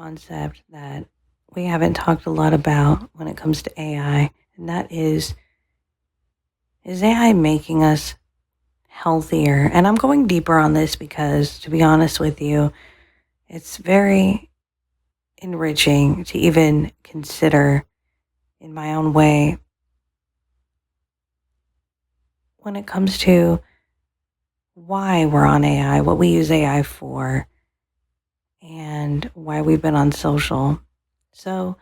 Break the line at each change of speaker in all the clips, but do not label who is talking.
concept that we haven't talked a lot about when it comes to AI, and that is AI making us healthier? And I'm going deeper on this because, to be honest with you, it's very enriching to even consider in my own way when it comes to why we're on AI, what we use AI for, and why we've been on social. So,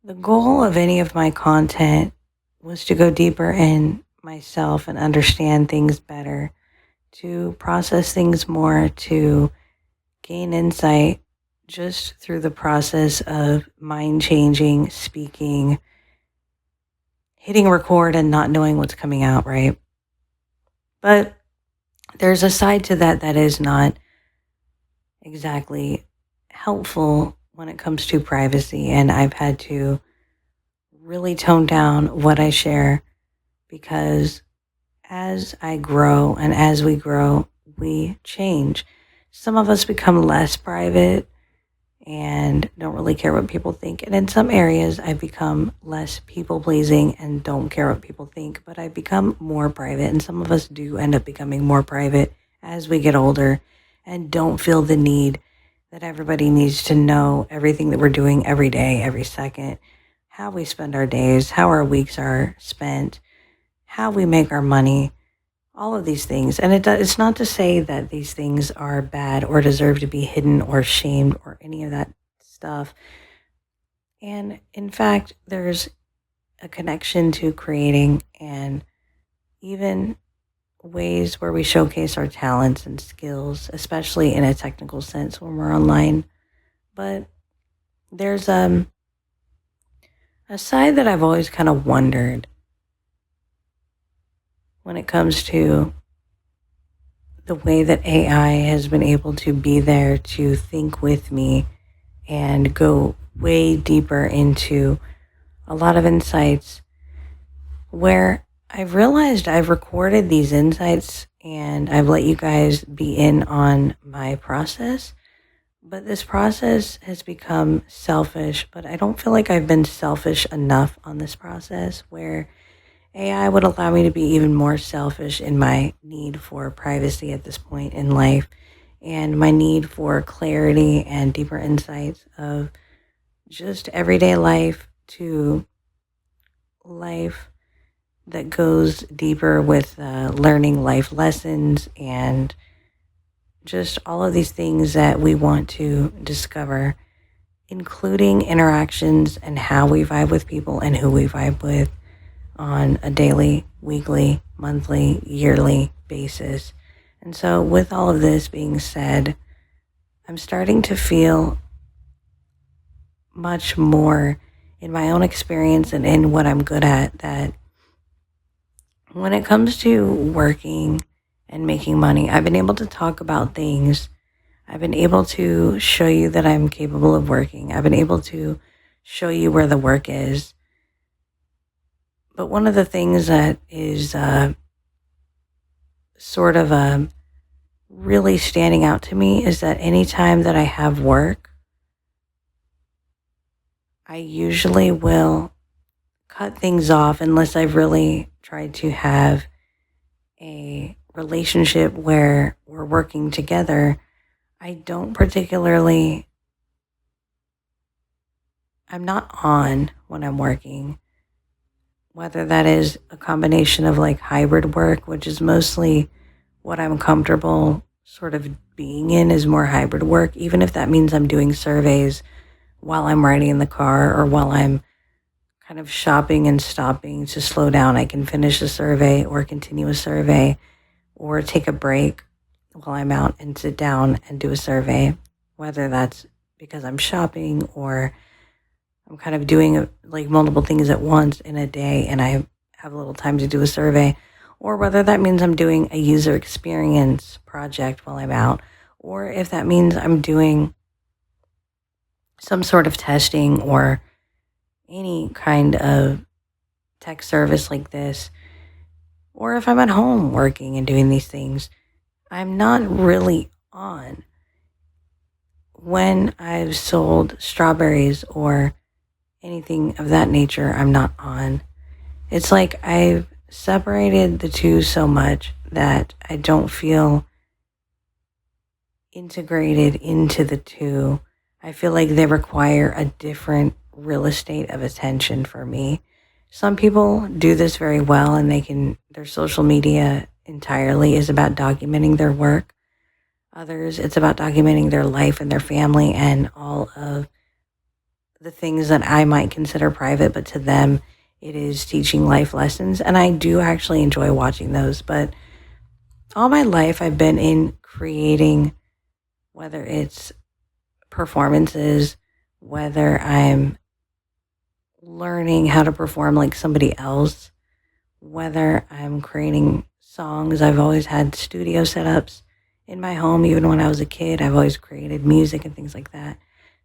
the goal of any of my content was to go deeper in myself and understand things better, to process things more, to gain insight just through the process of mind changing, speaking, hitting record, and not knowing what's coming out, right? But there's a side to that that is not exactly helpful when it comes to privacy, and I've had to really tone down what I share because as I grow and as we grow, we change. Some of us become less private and don't really care what people think. And in some areas, I've become less people pleasing and don't care what people think, but I've become more private. And some of us do end up becoming more private as we get older and don't feel the need that everybody needs to know everything that we're doing every day, every second, how we spend our days, how our weeks are spent, how we make our money, all of these things. And it's not to say that these things are bad or deserve to be hidden or shamed or any of that stuff. And in fact, there's a connection to creating and even ways where we showcase our talents and skills, especially in a technical sense when we're online. But there's a side that I've always kind of wondered when it comes to the way that AI has been able to be there to think with me and go way deeper into a lot of insights where I've realized I've recorded these insights and I've let you guys be in on my process. But this process has become selfish, but I don't feel like I've been selfish enough on this process where AI would allow me to be even more selfish in my need for privacy at this point in life and my need for clarity and deeper insights of just everyday life to life that goes deeper with learning life lessons and just all of these things that we want to discover, including interactions and how we vibe with people and who we vibe with on a daily, weekly, monthly, yearly basis. And so, with all of this being said, I'm starting to feel much more in my own experience and in what I'm good at that when it comes to working and making money, I've been able to talk about things. I've been able to show you that I'm capable of working. I've been able to show you where the work is. But one of the things that is sort of really standing out to me is that anytime that I have work, I usually will cut things off unless I've really tried to have a relationship where we're working together. I don't particularly, I'm not on when I'm working, whether that is a combination of like hybrid work, which is mostly what I'm comfortable sort of being in, is more hybrid work, even if that means I'm doing surveys while I'm riding in the car or while I'm kind of shopping and stopping to slow down. I can finish a survey or continue a survey or take a break while I'm out and sit down and do a survey, whether that's because I'm shopping or I'm kind of doing like multiple things at once in a day and I have a little time to do a survey, or whether that means I'm doing a user experience project while I'm out, or if that means I'm doing some sort of testing or any kind of tech service like this, or if I'm at home working and doing these things, I'm not really on. when I've sold strawberries or anything of that nature, I'm not on. It's like I've separated the two so much that I don't feel integrated into the two. I feel like they require a different real estate of attention for me. Some people do this very well and their social media entirely is about documenting their work. Others, it's about documenting their life and their family and all of the things that I might consider private, but to them, it is teaching life lessons. And I do actually enjoy watching those. But all my life, I've been in creating, whether it's performances, whether I'm learning how to perform like somebody else, whether I'm creating songs. I've always had studio setups in my home. Even when I was a kid, I've always created music and things like that.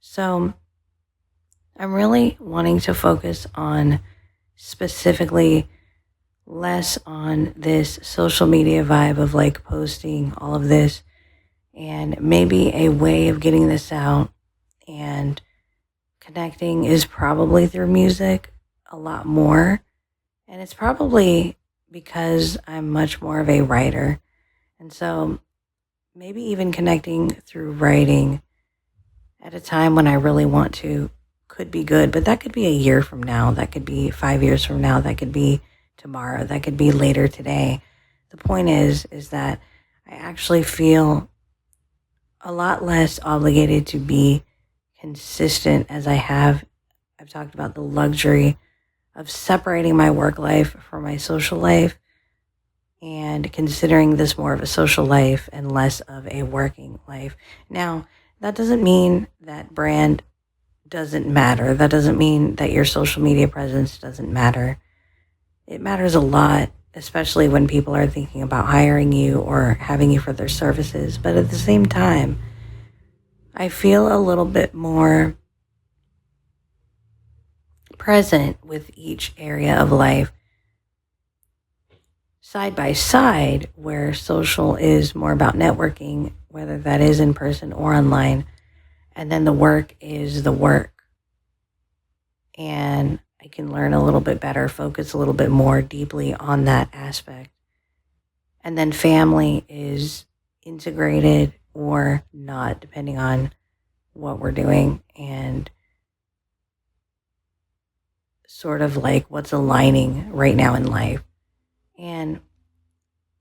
So I'm really wanting to focus on specifically less on this social media vibe of like posting all of this, and maybe a way of getting this out and connecting is probably through music a lot more. And it's probably because I'm much more of a writer. And so maybe even connecting through writing at a time when I really want to could be good, but that could be a year from now. That could be 5 years from now. That could be tomorrow. That could be later today. The point is that I actually feel a lot less obligated to be consistent as I've talked about the luxury of separating my work life from my social life and considering this more of a social life and less of a working life. Now, that doesn't mean that brand doesn't matter. That doesn't mean that your social media presence doesn't matter. It matters a lot, especially when people are thinking about hiring you or having you for their services. But at the same time, I feel a little bit more present with each area of life side by side, where social is more about networking, whether that is in person or online. And then the work is the work. And I can learn a little bit better, focus a little bit more deeply on that aspect. And then family is integrated or not, depending on what we're doing and sort of like what's aligning right now in life. And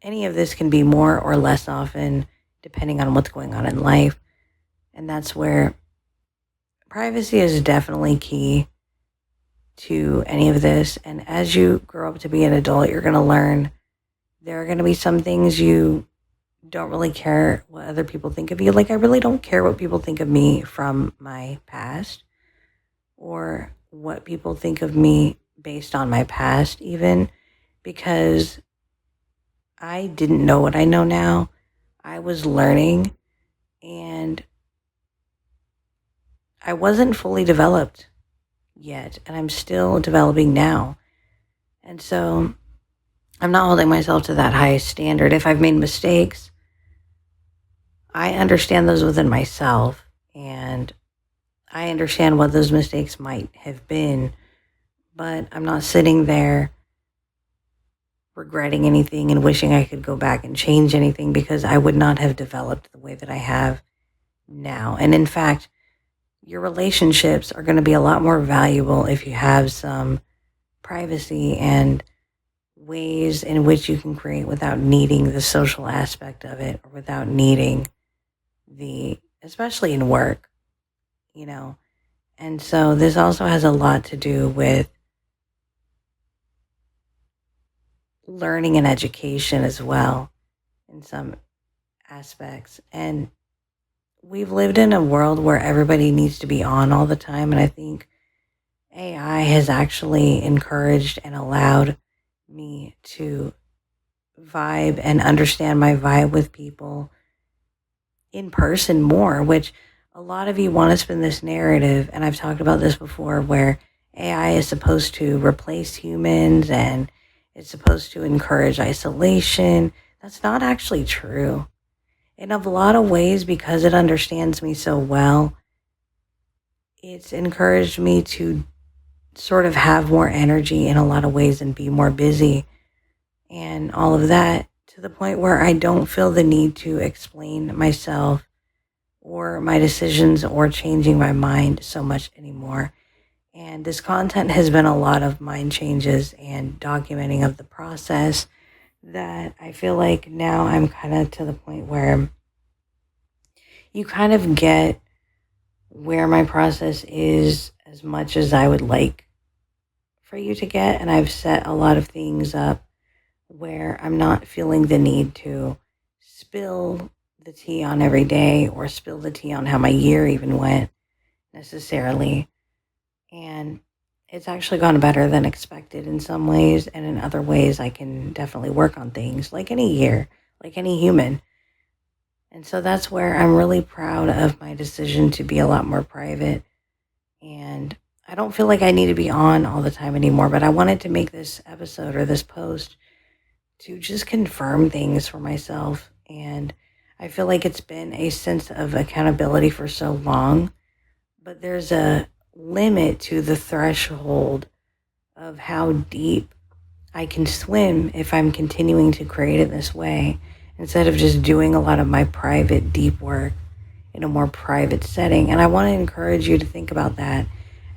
any of this can be more or less often, depending on what's going on in life. And that's where privacy is definitely key to any of this. And as you grow up to be an adult, you're going to learn there are going to be some things you don't really care what other people think of you. Like, I really don't care what people think of me from my past or what people think of me based on my past, even because I didn't know what I know now. I was learning and I wasn't fully developed yet, and I'm still developing now. And so I'm not holding myself to that high standard. If I've made mistakes, I understand those within myself, and I understand what those mistakes might have been, but I'm not sitting there regretting anything and wishing I could go back and change anything, because I would not have developed the way that I have now. And in fact, your relationships are going to be a lot more valuable if you have some privacy and ways in which you can create without needing the social aspect of it, or without needing especially in work, you know. And so this also has a lot to do with learning and education as well in some aspects. And we've lived in a world where everybody needs to be on all the time. And I think AI has actually encouraged and allowed me to vibe and understand my vibe with people in person more, which a lot of you want to spin this narrative. And I've talked about this before, where AI is supposed to replace humans and it's supposed to encourage isolation. That's not actually true. in a lot of ways, because it understands me so well, it's encouraged me to sort of have more energy in a lot of ways and be more busy and all of that, to the point where I don't feel the need to explain myself or my decisions or changing my mind so much anymore. And this content has been a lot of mind changes and documenting of the process, that I feel like now I'm kind of to the point where you kind of get where my process is as much as I would like for you to get. And I've set a lot of things up where I'm not feeling the need to spill the tea on every day or spill the tea on how my year even went necessarily. And it's actually gone better than expected in some ways. And in other ways, I can definitely work on things like any year, like any human. And so that's where I'm really proud of my decision to be a lot more private. And I don't feel like I need to be on all the time anymore, but I wanted to make this episode or this post to just confirm things for myself. And I feel like it's been a sense of accountability for so long, but there's a limit to the threshold of how deep I can swim if I'm continuing to create it this way, instead of just doing a lot of my private deep work in a more private setting. And I want to encourage you to think about that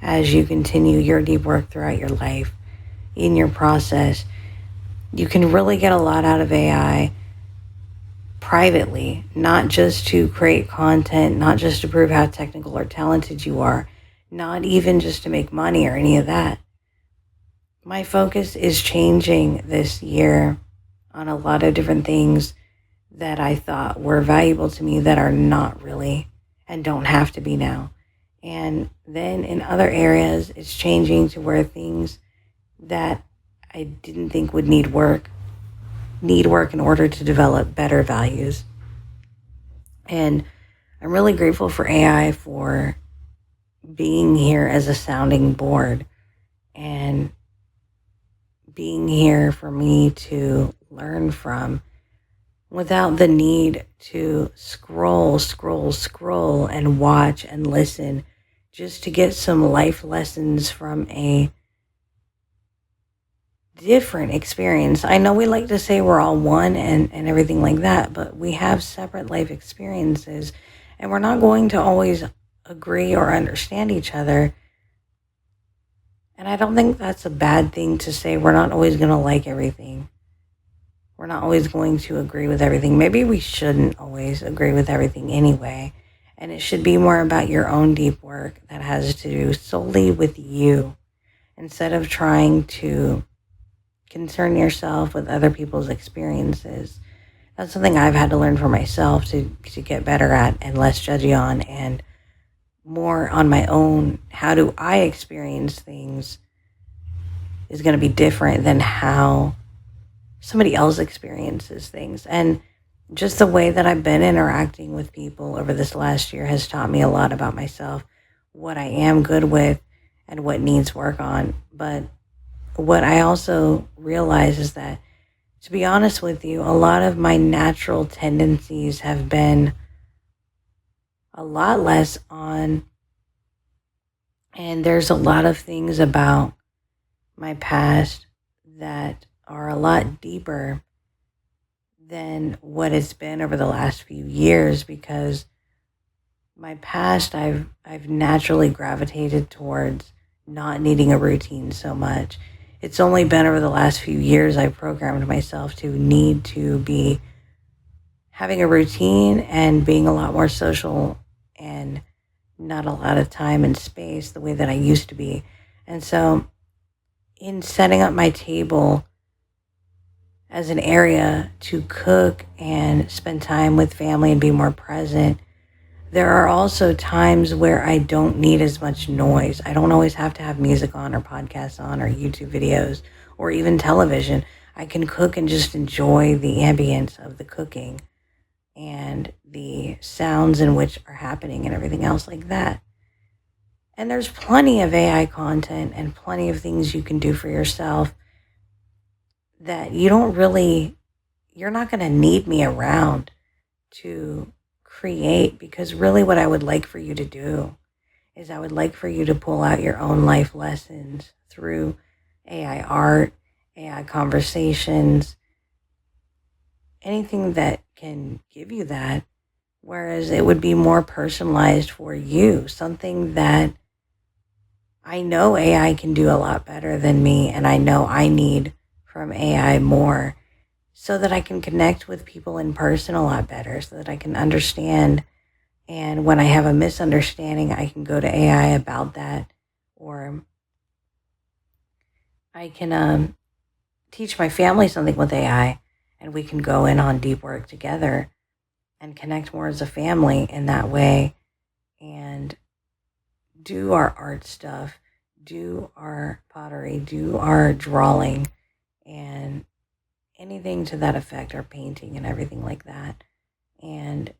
as you continue your deep work throughout your life, in your process. You can really get a lot out of AI privately, not just to create content, not just to prove how technical or talented you are, not even just to make money or any of that. My focus is changing this year on a lot of different things that I thought were valuable to me that are not really and don't have to be now. And then in other areas, it's changing to where things that I didn't think would need work in order to develop better values. And I'm really grateful for AI for being here as a sounding board and being here for me to learn from without the need to scroll and watch and listen just to get some life lessons from a different experience. I know we like to say we're all one and everything like that, but we have separate life experiences, and we're not going to always agree or understand each other. And I don't think that's a bad thing to say. We're not always going to like everything. We're not always going to agree with everything. Maybe we shouldn't always agree with everything anyway. And it should be more about your own deep work that has to do solely with you, instead of trying to concern yourself with other people's experiences. That's something I've had to learn for myself to get better at and less judgy on, and more on my own. How do I experience things is going to be different than how somebody else experiences things. And just the way that I've been interacting with people over this last year has taught me a lot about myself, what I am good with and what needs work on. But what I also realize is that, to be honest with you, a lot of my natural tendencies have been a lot less on. And there's a lot of things about my past that are a lot deeper than what it's been over the last few years, because my past, I've naturally gravitated towards not needing a routine so much. It's only been over the last few years I've programmed myself to need to be having a routine and being a lot more social and not a lot of time and space the way that I used to be. And so in setting up my table as an area to cook and spend time with family and be more present, there are also times where I don't need as much noise. I don't always have to have music on or podcasts on or YouTube videos or even television. I can cook and just enjoy the ambience of the cooking and the sounds in which are happening and everything else like that. And there's plenty of AI content and plenty of things you can do for yourself that you're not going to need me around to create, because really what I would like for you to do is I would like for you to pull out your own life lessons through AI art, AI conversations, anything that can give you that. Whereas it would be more personalized for you, something that I know AI can do a lot better than me, and I know I need from AI more so that I can connect with people in person a lot better, so that I can understand. And when I have a misunderstanding, I can go to AI about that, or I can teach my family something with AI, and we can go in on deep work together and connect more as a family in that way, and do our art stuff, do our pottery, do our drawing, and anything to that effect, our painting and everything like that, and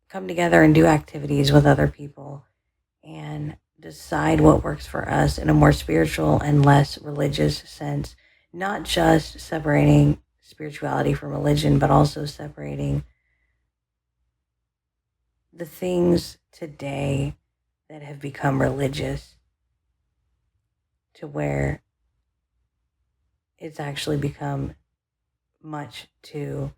come together and do activities with other people and decide what works for us in a more spiritual and less religious sense, not just separating spirituality from religion, but also separating the things today that have become religious to where it's actually become much too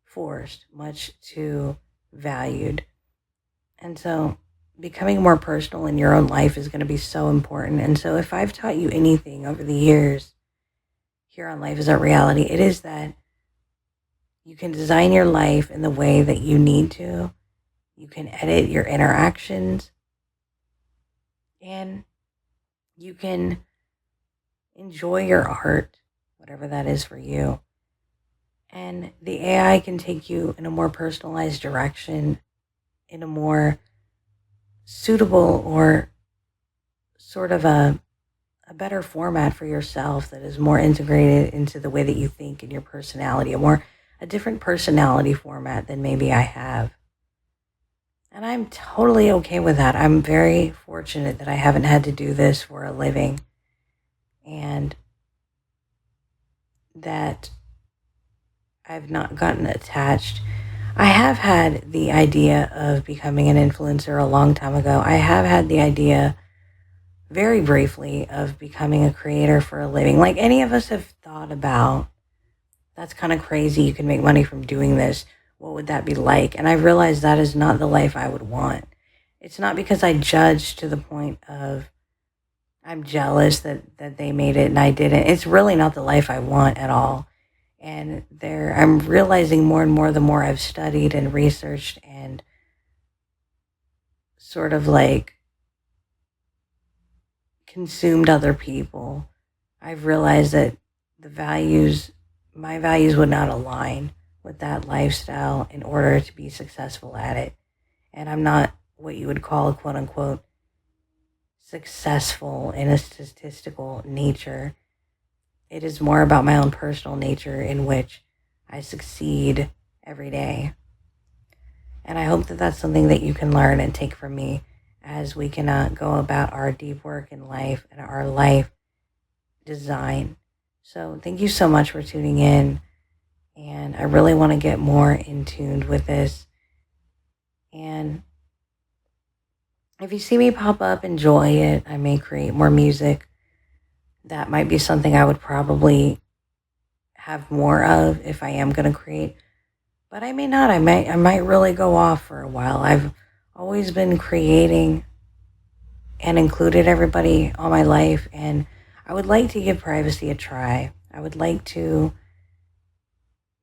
forced, much too valued. And so becoming more personal in your own life is going to be so important. And so if I've taught you anything over the years here on Life is Art Reality, it is that you can design your life in the way that you need to. You can edit your interactions, and you can enjoy your art, whatever that is for you. And the AI can take you in a more personalized direction, in a more suitable or sort of a better format for yourself that is more integrated into the way that you think and your personality, a different personality format than maybe I have. And I'm totally okay with that. I'm very fortunate that I haven't had to do this for a living, and that I've not gotten attached. I have had the idea of becoming an influencer a long time ago. I have had the idea very briefly of becoming a creator for a living. Like any of us have thought about, that's kind of crazy. You can make money from doing this. What would that be like? And I realized that is not the life I would want. It's not because I judge to the point of I'm jealous that they made it and I didn't. It's really not the life I want at all. And I'm realizing more and more the more I've studied and researched and sort of like consumed other people, I've realized that my values would not align with that lifestyle in order to be successful at it. And I'm not what you would call quote unquote successful in a statistical nature. It is more about my own personal nature in which I succeed every day. And I hope that that's something that you can learn and take from me as we can go about our deep work in life and our life design. So thank you so much for tuning in. And I really want to get more in tune with this. And if you see me pop up, enjoy it. I may create more music. That might be something I would probably have more of if I am going to create. But I may not. I might really go off for a while. I've always been creating and included everybody all my life, and I would like to give privacy a try. I would like to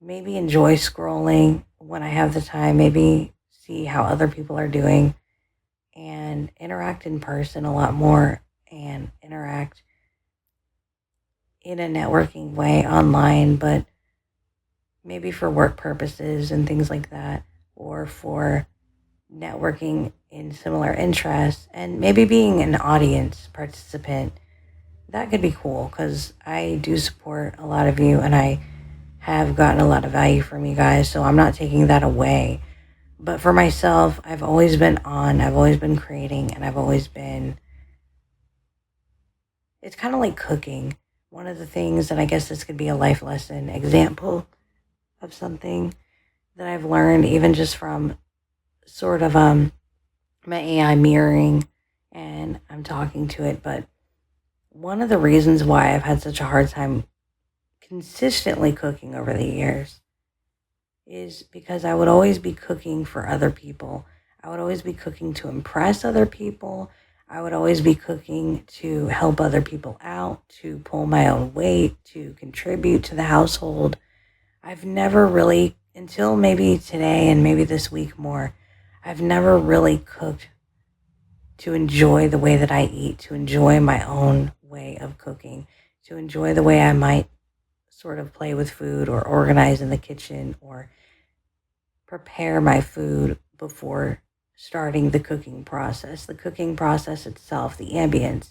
maybe enjoy scrolling when I have the time, maybe see how other people are doing, and interact in person a lot more, and interact in a networking way online, but maybe for work purposes and things like that, or for networking in similar interests, and maybe being an audience participant. That could be cool because I do support a lot of you and I have gotten a lot of value from you guys, so I'm not taking that away. But for myself, I've always been I've always been creating, and it's kind of like cooking. One of the things, and I guess this could be a life lesson example of something, that I've learned, even just from sort of my AI mirroring and I'm talking to it. But one of the reasons why I've had such a hard time consistently cooking over the years is because I would always be cooking for other people. I would always be cooking to impress other people. I would always be cooking to help other people out, to pull my own weight, to contribute to the household. I've never really, until maybe today and maybe this week more, I've never really cooked to enjoy the way that I eat, to enjoy my own way of cooking, to enjoy the way I might sort of play with food or organize in the kitchen or prepare my food before starting the cooking process. The cooking process itself, the ambience,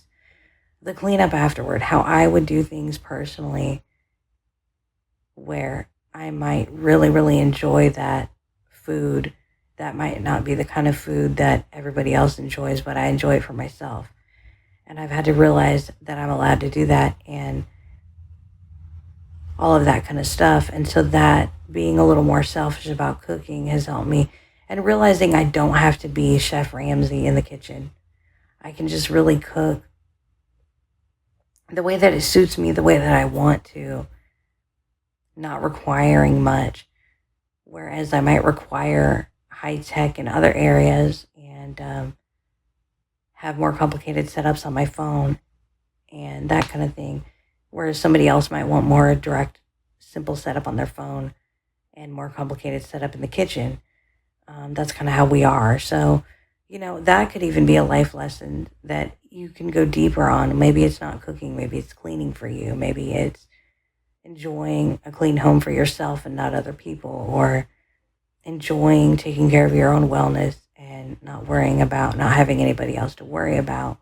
the cleanup afterward, how I would do things personally where I might really, really enjoy that food. That might not be the kind of food that everybody else enjoys, but I enjoy it for myself. And I've had to realize that I'm allowed to do that and all of that kind of stuff. And so that being a little more selfish about cooking has helped me, and realizing I don't have to be Chef Ramsay in the kitchen. I can just really cook the way that it suits me, the way that I want to, not requiring much. Whereas I might require high tech in other areas and have more complicated setups on my phone and that kind of thing. Whereas somebody else might want more direct, simple setup on their phone and more complicated setup in the kitchen. That's kind of how we are. So, that could even be a life lesson that you can go deeper on. Maybe it's not cooking, maybe it's cleaning for you, maybe it's enjoying a clean home for yourself and not other people, or enjoying taking care of your own wellness and not worrying about not having anybody else to worry about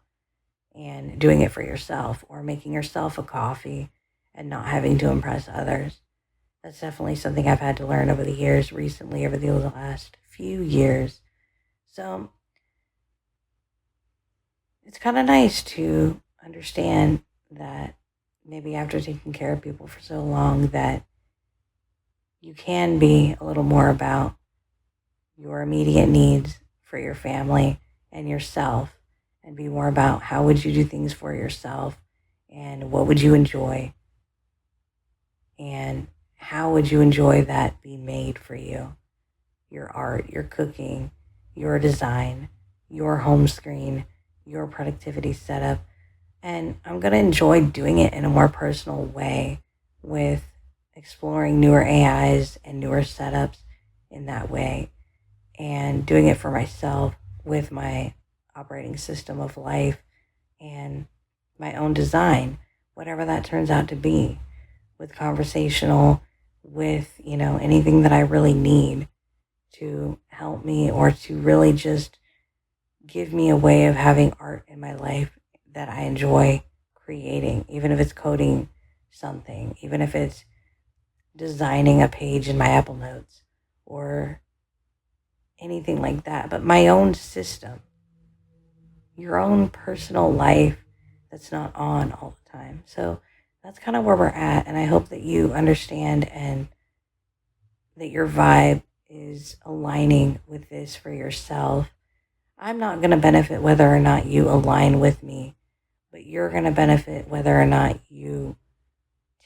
and doing it for yourself, or making yourself a coffee and not having to impress others. That's definitely something I've had to learn over the years, recently, over the last few years. So it's kind of nice to understand that maybe after taking care of people for so long that you can be a little more about your immediate needs for your family and yourself, and be more about how would you do things for yourself and what would you enjoy and how would you enjoy that be made for you. Your art, your cooking, your design, your home screen, your productivity setup. And I'm going to enjoy doing it in a more personal way, with exploring newer AIs and newer setups in that way, and doing it for myself with my operating system of life and my own design, whatever that turns out to be, with conversational, with, anything that I really need to help me, or to really just give me a way of having art in my life that I enjoy creating, even if it's coding something, even if it's designing a page in my Apple Notes or anything like that. But my own system, your own personal life that's not on all the time. So that's kind of where we're at. And I hope that you understand and that your vibe is aligning with this for yourself. I'm not going to benefit whether or not you align with me, but you're going to benefit whether or not you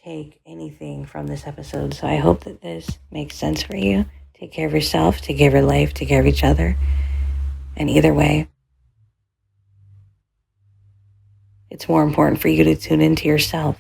take anything from this episode. So I hope that this makes sense for you. Take care of yourself, take care of your life, take care of each other. And either way, it's more important for you to tune into yourself.